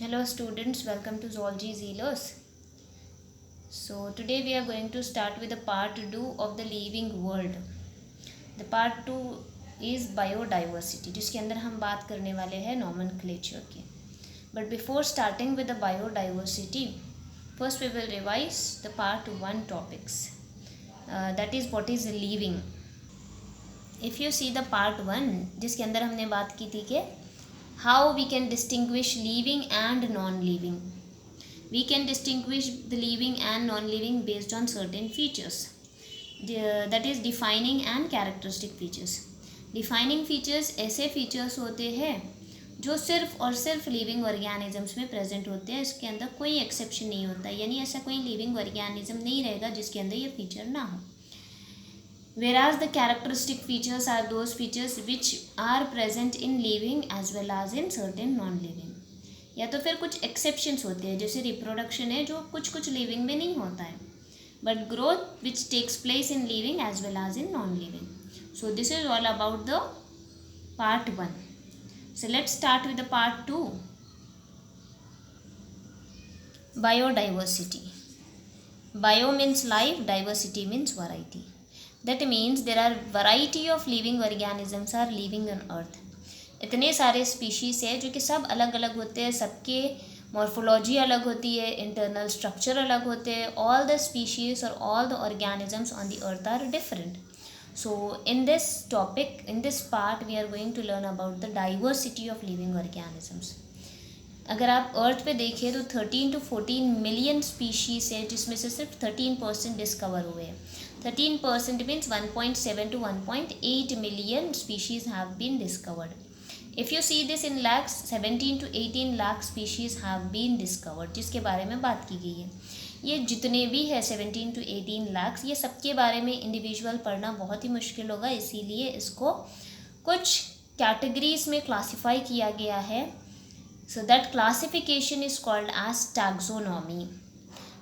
Hello students, welcome to Zoology Zelos. So today we are going to start with the part 2 of the living world. The part 2 is biodiversity, जिसके अंदर हम बात करने वाले हैं nomenclature की. But before starting with the biodiversity, first we will revise the part 1 topics. That is what is living. If you see the part 1, जिसके अंदर हमने बात की थी कि how we can distinguish living and non-living. We can distinguish the living and non-living based on certain features. That is defining and characteristic features. Defining features ऐसे features होते हैं जो सिर्फ और सिर्फ लिविंग ऑर्गेनिजम्स में प्रेजेंट होते हैं. इसके अंदर कोई एक्सेप्शन नहीं होता, यानी ऐसा कोई लिविंग ऑर्गेनिज्म नहीं रहेगा जिसके अंदर ये फीचर ना हो. Whereas the characteristic features are those features which are present in living as well as in certain non-living. या तो फिर कुछ exceptions होते हैं, जैसे reproduction है जो कुछ लिविंग में नहीं होता है, but growth which takes place in living as well as in non-living. So this is all about the part 1. So let's start with the part 2. Biodiversity. Bio means life, diversity means variety. That means there are variety of living organisms are living on earth. इतने सारे species है जो कि सब अलग अलग होते हैं, सबके मॉर्फोलॉजी अलग होती है, इंटरनल स्ट्रक्चर अलग होते हैं. ऑल द स्पीशीज़ और all the organisms on the earth are different. So in this topic, in this part we are going to learn about the diversity of living organisms. अगर आप अर्थ पे देखें तो 13 to 14 million species है, जिसमें से सिर्फ 13% डिस्कवर हुए हैं. 13% means 1.7 to 1.8 million species have been discovered. If you see this in lakhs, 17 to 18 lakh species have been discovered, जिसके बारे में बात की गई है. ये जितने भी है 17 to 18 lakhs, ये सबके बारे में इंडिविजुअल पढ़ना बहुत ही मुश्किल होगा, इसीलिए इसको कुछ कैटेगरीज में क्लासीफाई किया गया है. So that classification is called as taxonomy.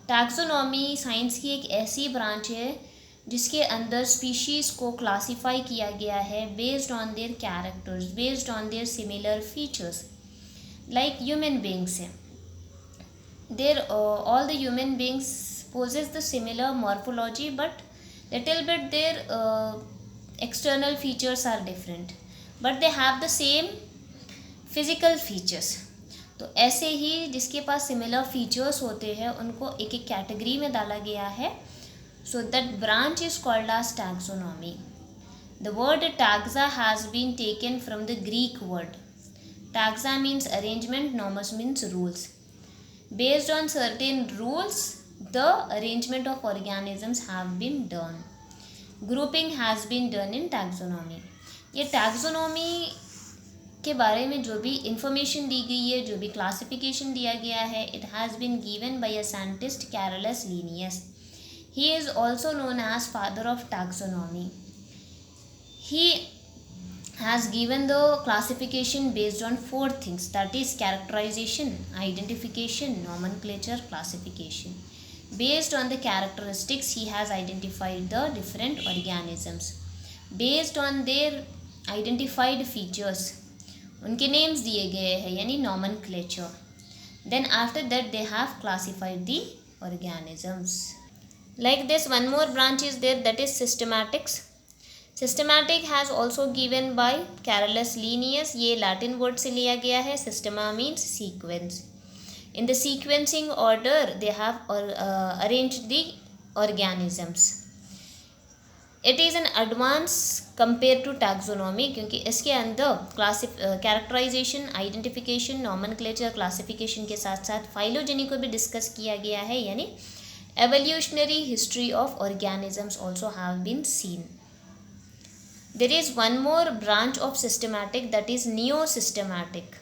Taxonomy science की एक ऐसी ब्रांच है जिसके अंदर स्पीशीज़ को क्लासीफाई किया गया है based on their characters, based on their similar features. Like human beings है, there all the human beings possess the similar morphology, but little bit their external features are different, but they have the same physical features. तो ऐसे ही जिसके पास similar features होते हैं उनको एक एक category में डाला गया है. So that branch is called as taxonomy. The word taxa has been taken from the Greek word. Taxa means arrangement, nomos means rules. Based on certain rules, the arrangement of organisms have been done. Grouping has been done in taxonomy. ये taxonomy के बारे में जो भी information दी गई है, जो भी क्लासिफिकेशन दिया गया है, it has been given by a scientist Carolus Linnaeus. He is also known as father of taxonomy. He has given the classification based on 4 things, that is characterization, identification, nomenclature, classification. Based on the characteristics, he has identified the different organisms. Based on their identified features, उनके names दिए गए हैं, यानी nomenclature. Then after that they have classified the organisms. Like this, one more branch is there, that is systematics. Systematic has also given by Carolus Linnaeus. ये Latin word से लिया गया है. Systema means sequence. In the sequencing order they have arranged the organisms. It is an advance compared to taxonomy, क्योंकि इसके अंदर characterisation, identification, nomenclature, classification के साथ साथ फाइलोजेनी को भी डिस्कस किया गया है, यानी evolutionary history of organisms also have been seen. There is one more branch of systematic, that is neo-systematic.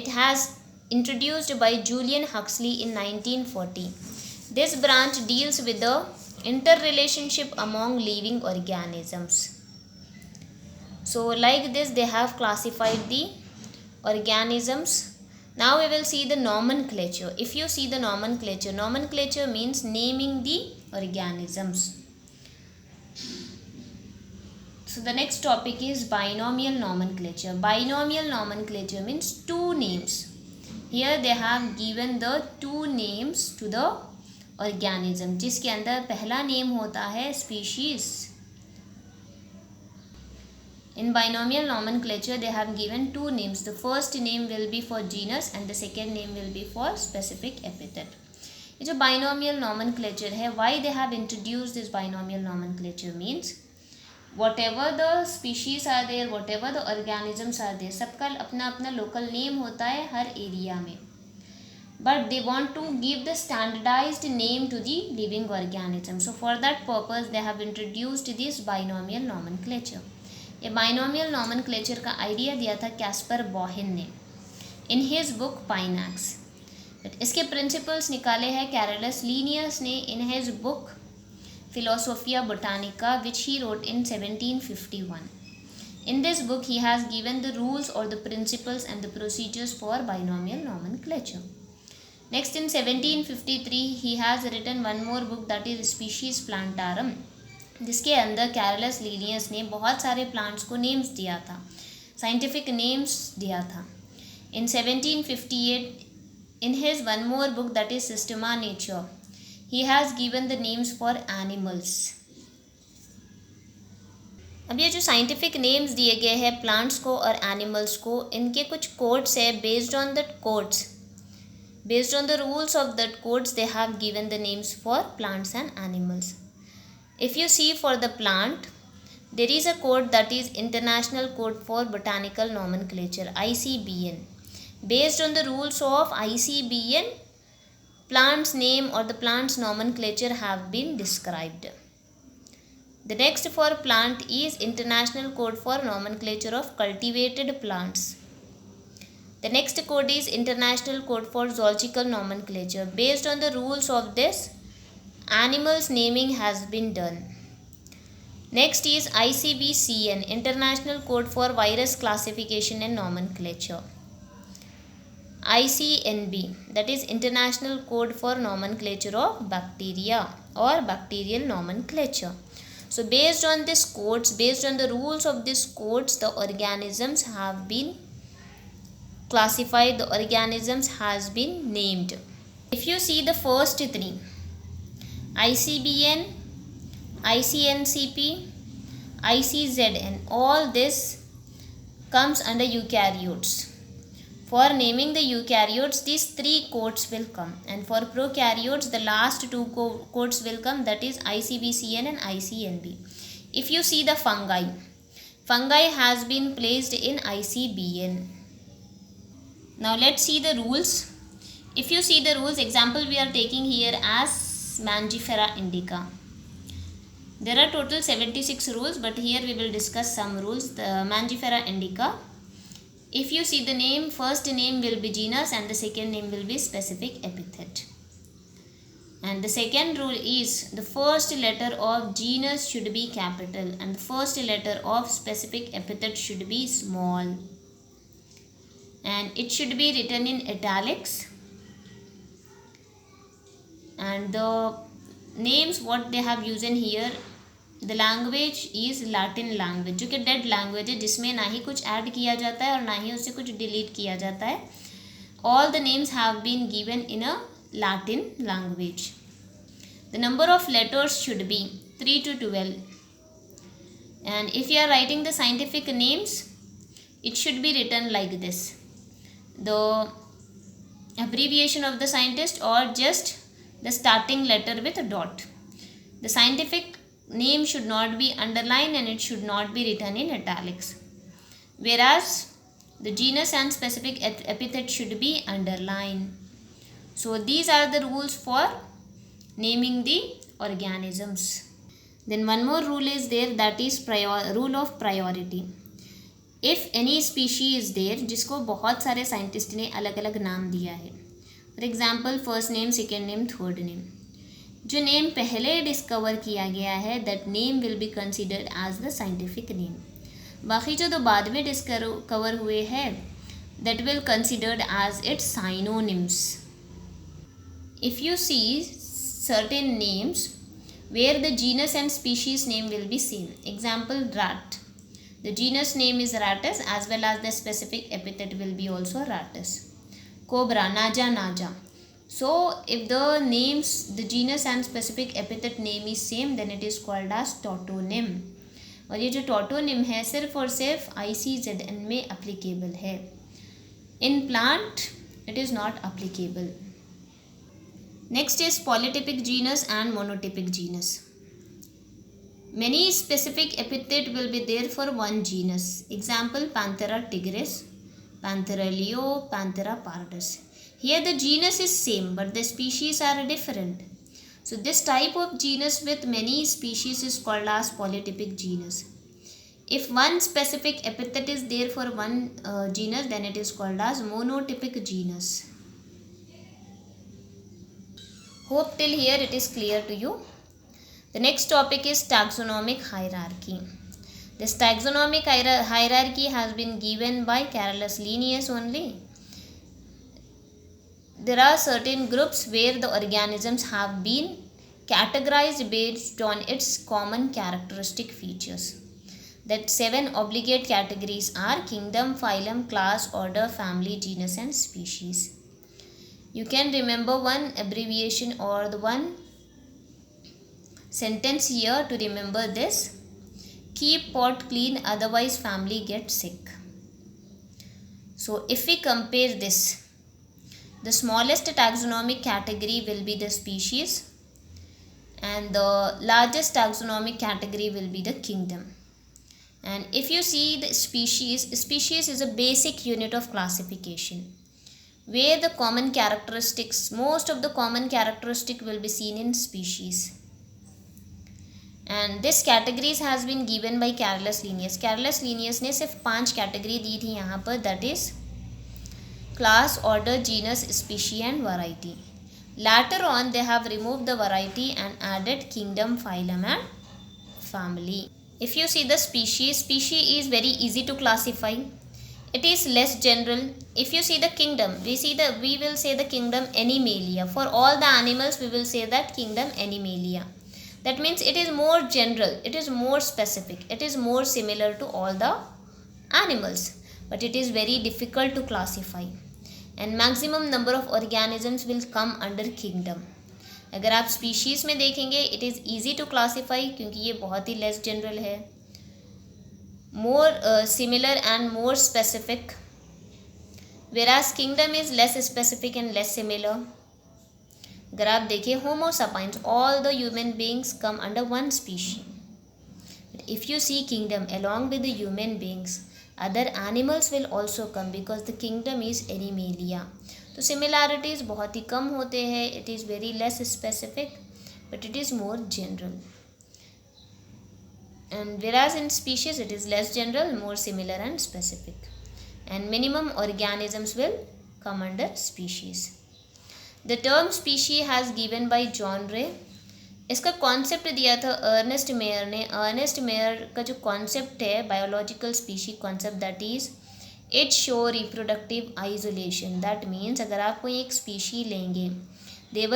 It has introduced by Julian Huxley in 1940. This branch deals with the interrelationship among living organisms. So like this they have classified the organisms. Now we will see the nomenclature. If you see the nomenclature, nomenclature means naming the organisms. So the next topic is binomial nomenclature. Binomial nomenclature means two names. Here they have given the two names to the organism, जिसके अंदर पहला name होता है species. In binomial nomenclature, they have given two names. The first name will be for genus and the second name will be for specific epithet. ये जो binomial nomenclature है, why they have introduced this binomial nomenclature means whatever the species are there, whatever the organisms are there, सबका अपना अपना local name होता है हर area में. But they want to give the standardized name to the living organism. So for that purpose, they have introduced this binomial nomenclature. ये binomial nomenclature का idea दिया था कैस्पर बॉहिन ने in his book Pinax. But इसके principles निकाले हैं Carolus Linnaeus ने in his book Philosophia Botanica which he wrote in 1751. In this book he has given the rules or the principles and the procedures for binomial nomenclature. Next in 1753 he has written one more book, that is Species Plantarum, जिसके अंदर Carolus Linnaeus ने बहुत सारे plants को names दिया था, scientific names दिया था. इन 1758 in his one more book that is Systema nature he has given the names for animals. अब ये जो साइंटिफिक नेम्स दिए गए हैं प्लांट्स को और एनिमल्स को, इनके कुछ कोड्स है. Based on that codes, based on the rules of that codes, they have given the names for plants and animals. If you see for the plant, there is a code that is International Code for Botanical Nomenclature, ICBN. Based on the rules of ICBN, plant's name or the plant's nomenclature have been described. The next for plant is International Code for Nomenclature of Cultivated Plants. The next code is International Code for Zoological Nomenclature. Based on the rules of this, animals naming has been done. Next is ICBCN, International Code for Virus Classification and Nomenclature. ICNB, that is International Code for Nomenclature of Bacteria or Bacterial Nomenclature. So based on these codes, based on the rules of these codes, the organisms have been classified, the organisms has been named. If you see the first three, ICBN, ICNCP, ICZN, all this comes under eukaryotes. For naming the eukaryotes, these three codes will come, and for prokaryotes the last two codes will come, that is ICBCN and ICNB. If you see the fungi has been placed in ICBN. Now let's see the rules. If you see the rules, example we are taking here as Mangifera indica. There are total 76 rules, but here we will discuss some rules. The Mangifera indica, if you see the name, first name will be genus and the second name will be specific epithet. And the second rule is the first letter of genus should be capital and the first letter of specific epithet should be small, and it should be written in italics. And the names what they have used in here, the language is Latin language, जो कि dead language है, जिसमें ना ही कुछ add किया जाता है और ना ही उससे कुछ डिलीट किया जाता है. All the names have been given in a Latin language. The number of letters should be 3 to 12. And if you are writing the scientific names, it should be written like this: the abbreviation of the scientist or just the starting letter with a dot. The scientific name should not be underlined and it should not be written in italics, whereas the genus and specific epithet should be underlined. So these are the rules for naming the organisms. Then one more rule is there, that is rule of priority. If any species is there जिसको बहुत सारे scientist ने अलग अलग नाम दिया है, for example first name, second name, third name, जो नेम पहले डिस्कवर किया गया है that name will be considered as the scientific name. बाकी जो तो बाद में डिस्कवर हुए हैं that will considered as its synonyms. If you see certain names where the genus and species name will be same. Example, rat. The genus name is Rattus as well as the specific epithet will be also Rattus. cobra, naja, naja. So if the names, the genus and specific epithet name is same, then it is called as tautonym. और ये जो टॉटोनिम है सिर्फ और सिर्फ ICZN में applicable है, in plant it is not applicable. Next is polytypic genus and monotypic genus. Many specific epithet will be there for one genus. Example, Panthera tigris, Panthera leo, Panthera pardus. Here the genus is same but the species are different. So this type of genus with many species is called as polytypic genus. If one specific epithet is there for one genus, then it is called as monotypic genus. Hope till here it is clear to you. The next topic is taxonomic hierarchy. This taxonomic hierarchy has been given by Carolus Linnaeus only. There are certain groups where the organisms have been categorized based on its common characteristic features. That 7 obligate categories are kingdom, phylum, class, order, family, genus and species. You can remember one abbreviation or the one sentence here to remember this. Keep pot clean, otherwise family gets sick. So if we compare this, the smallest taxonomic category will be the species and the largest taxonomic category will be the kingdom. And if you see the species is a basic unit of classification where the common characteristics, most of the common characteristic will be seen in species. And this categories has been given by Carolus Linnaeus. Carolus Linnaeus ने सिर्फ 5 category दी थी यहाँ पर, that is class, order, genus, species and variety. Later on they have removed the variety and added kingdom, phylum and family. If you see the species is very easy to classify. It is less general. If you see the kingdom, we will say the kingdom Animalia. For all the animals we will say that kingdom Animalia. That means it is more general, it is more specific, it is more similar to all the animals, but it is very difficult to classify. And maximum number of organisms will come under kingdom. अगर आप species में देखेंगे it is easy to classify क्योंकि ये बहुत ही less general है, more similar and more specific, whereas kingdom is less specific and less similar. अगर आप देखिए होमो सपाइंस, all the human beings come under one species. But if you see kingdom along with the human beings, other animals will also come because the kingdom is Animalia. तो similarities बहुत ही कम होते हैं. It is very less specific but it is more general. And whereas in species it is less general, more similar and specific. And minimum organisms will come under species. The term species has given by John Ray. इसका concept दिया था Ernest mayor ने. Ernest mayor का जो concept है biological species concept, that is it show reproductive isolation. That means अगर आप कोई एक स्पीशी लेंगे, they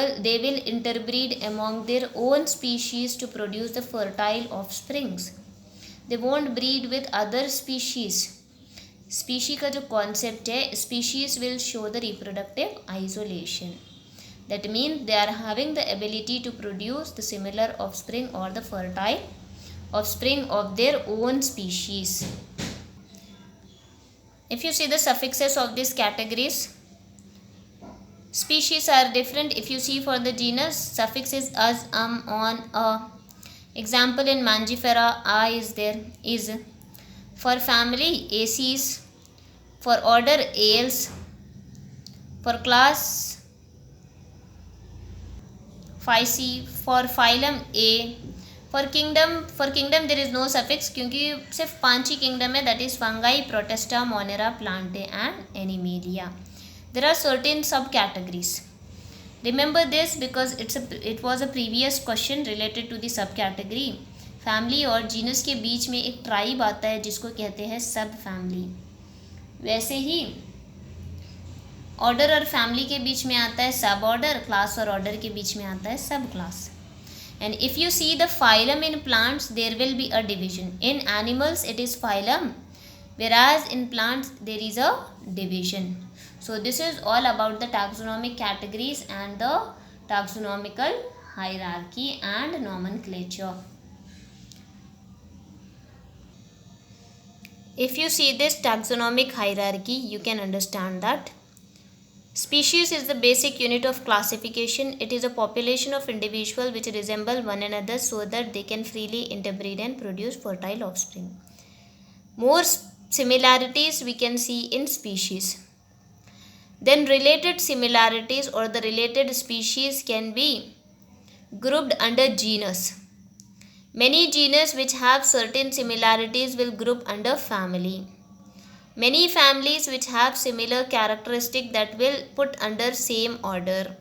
will interbreed among their own species to produce the fertile offsprings. They won't breed with other species. Species का जो concept है, species will show the reproductive isolation. That means they are having the ability to produce the similar offspring or the fertile offspring of their own species. If you see the suffixes of these categories, species are different. If you see for the genus, suffix is as, on, a. Example in Mangifera, a is there, is. For family, aces. For order, ales. For class, Physi. For phylum, A. For kingdom there is no suffix क्योंकि सिर्फ 5 ही kingdom है, that is fungi, protista, monera, plantae and animalia. There are certain subcategories. Remember this because it was a previous question related to the subcategory. Family और genus के बीच में एक tribe आता है जिसको कहते हैं सब फैमिली. वैसे ही ऑर्डर और फैमिली के बीच में आता है सब ऑर्डर, क्लास और ऑर्डर के बीच में आता है सब class. And if you see the phylum in plants, there will be a division. In animals, it is phylum, whereas in plants, there is a division. So this is all about the taxonomic categories and the taxonomical hierarchy and nomenclature. If you see this taxonomic hierarchy, you can understand that species is the basic unit of classification. It is a population of individuals which resemble one another so that they can freely interbreed and produce fertile offspring. More similarities we can see in species. Then related similarities or the related species can be grouped under genus. Many genus which have certain similarities will group under family. Many families which have similar characteristic that will put under same order.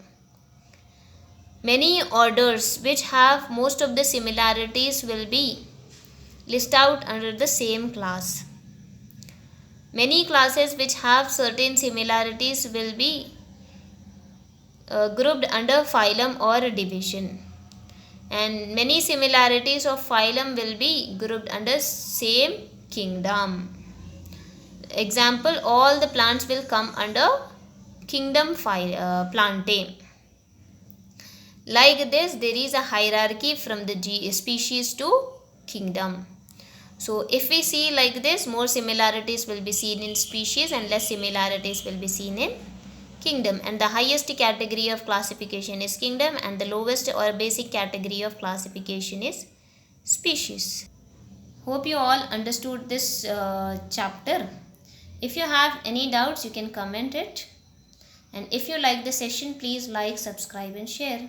Many orders which have most of the similarities will be listed out under the same class. Many classes which have certain similarities will be grouped under phylum or division, and many similarities of phylum will be grouped under same kingdom. Example, all the plants will come under kingdom Plantae. Like this, there is a hierarchy from the species to kingdom. So if we see like this, more similarities will be seen in species and less similarities will be seen in kingdom, and the highest category of classification is kingdom and the lowest or basic category of classification is species. Hope you all understood this chapter. If you have any doubts, you can comment it, and if you like the session, please like, subscribe and share.